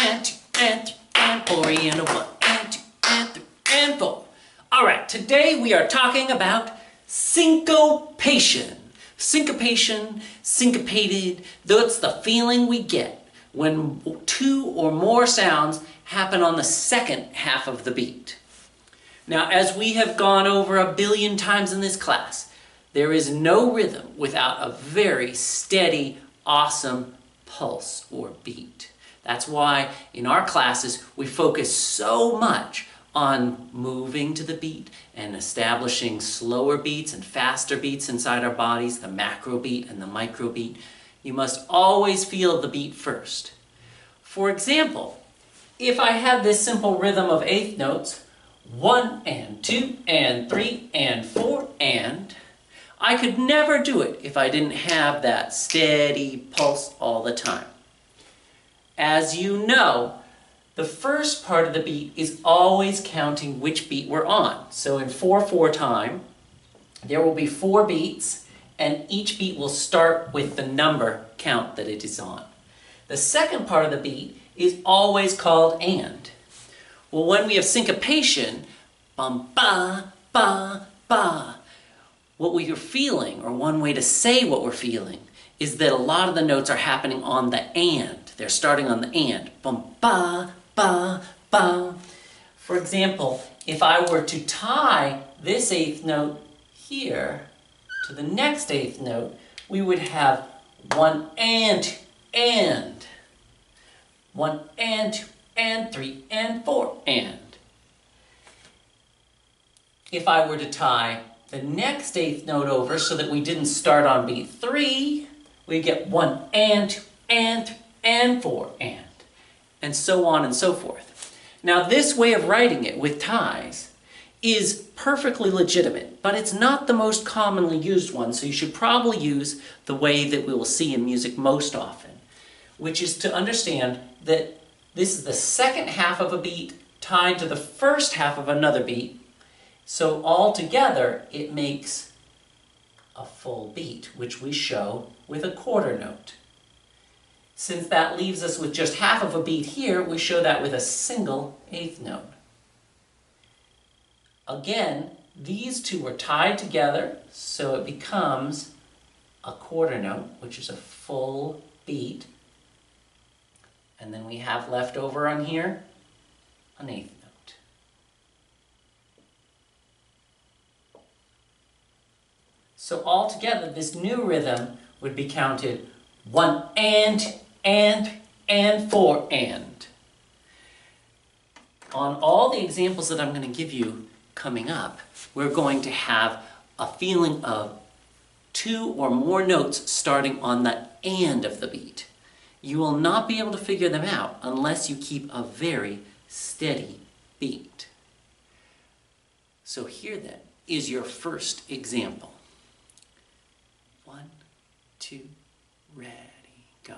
and 2 and 3 and 4 and a 1 and 2 and 3 and 4. Alright, today we are talking about syncopation. Syncopation, syncopated, that's the feeling we get when two or more sounds happen on the second half of the beat. Now, as we have gone over 1 billion times in this class, there is no rhythm without a very steady, awesome pulse or beat. That's why in our classes we focus so much on moving to the beat and establishing slower beats and faster beats inside our bodies, the macro beat and the micro beat. You must always feel the beat first. For example, if I had this simple rhythm of eighth notes, 1 and 2 and 3 and 4 and, I could never do it if I didn't have that steady pulse all the time. As you know, the first part of the beat is always counting which beat we're on. So in 4/4 time, there will be 4 beats, and each beat will start with the number count that it is on. The second part of the beat is always called and. Well, when we have syncopation, bum ba ba ba, what we are feeling, or one way to say what we're feeling, is that a lot of the notes are happening on the and. They're starting on the and. Bum ba ba ba. For example, if I were to tie this eighth note here to the next eighth note, we would have 1 and 1 and 2 and 3 and 4 and. If I were to tie the next eighth note over so that we didn't start on beat 3, we get 1 and 2 and 3 and 4 and so on and so forth. Now, this way of writing it with ties is perfectly legitimate, but it's not the most commonly used one, so you should probably use the way that we will see in music most often, which is to understand that this is the second half of a beat tied to the first half of another beat, so altogether it makes a full beat, which we show with a quarter note. Since that leaves us with just half of a beat here, we show that with a single eighth note. Again, these two are tied together, so it becomes a quarter note, which is a full beat. And then we have left over on here an eighth note. So altogether, this new rhythm would be counted 1 and 4 and. On all the examples that I'm going to give you coming up, we're going to have a feeling of 2 or more notes starting on the and of the beat. You will not be able to figure them out unless you keep a very steady beat. So here then is your first example. 1, 2, ready, go.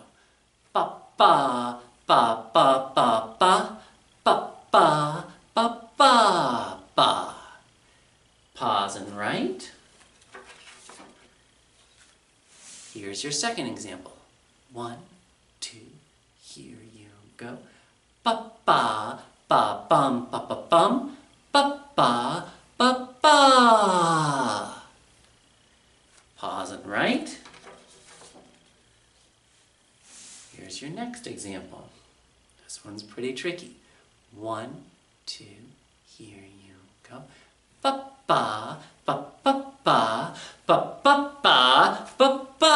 Ba ba ba ba ba ba ba ba ba ba ba. Pause and write. Here's your second example. 1, 2, here you go. Ba ba ba bum ba ba bum ba ba ba ba. Pause and write. Here's your next example. This one's pretty tricky. 1, 2, here you go. Ba ba ba ba ba ba ba ba ba ba.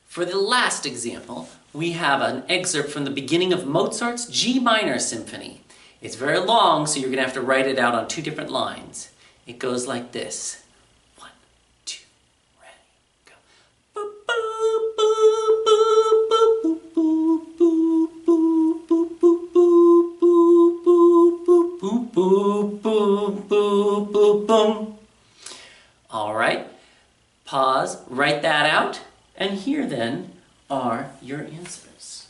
For the last example, we have an excerpt from the beginning of Mozart's G minor symphony. It's very long, so you're going to have to write it out on 2 different lines. It goes like this. 1, 2, ready, go. Boop, boop, boop, boop, boop, boop, boop, boop, boop, boop, boop, boop, boop, boop, boop, boom. All right, pause, write that out. And here then are your answers.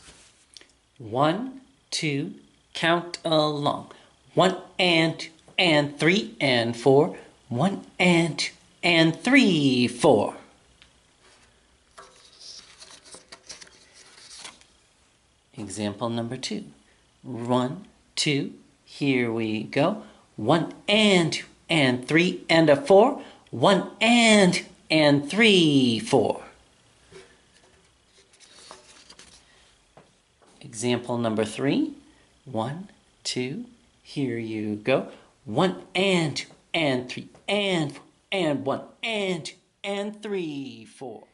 1, 2, count along. 1 and 2 and 3 and 4. 1 and 2 and 3, 4. Example number 2. 1, 2, here we go. 1 and 2 and 3 and a 4. 1 and 2 and 3, 4. Example number 3. 1, 2, here you go. 1 and 2 and 3 and 4 and 1 and 2 and 3, 4.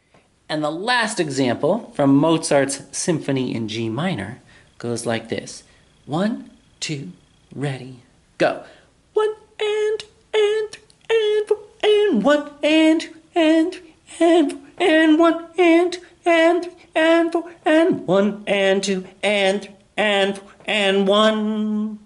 And the last example from Mozart's Symphony in G minor goes like this. 1, 2, ready, go. 1 and 3 and 4 and 1 and 2 and 3 and 4 and 1 and 2 and 3 and 4 and 1 and 2 and 3 and 4 and 1.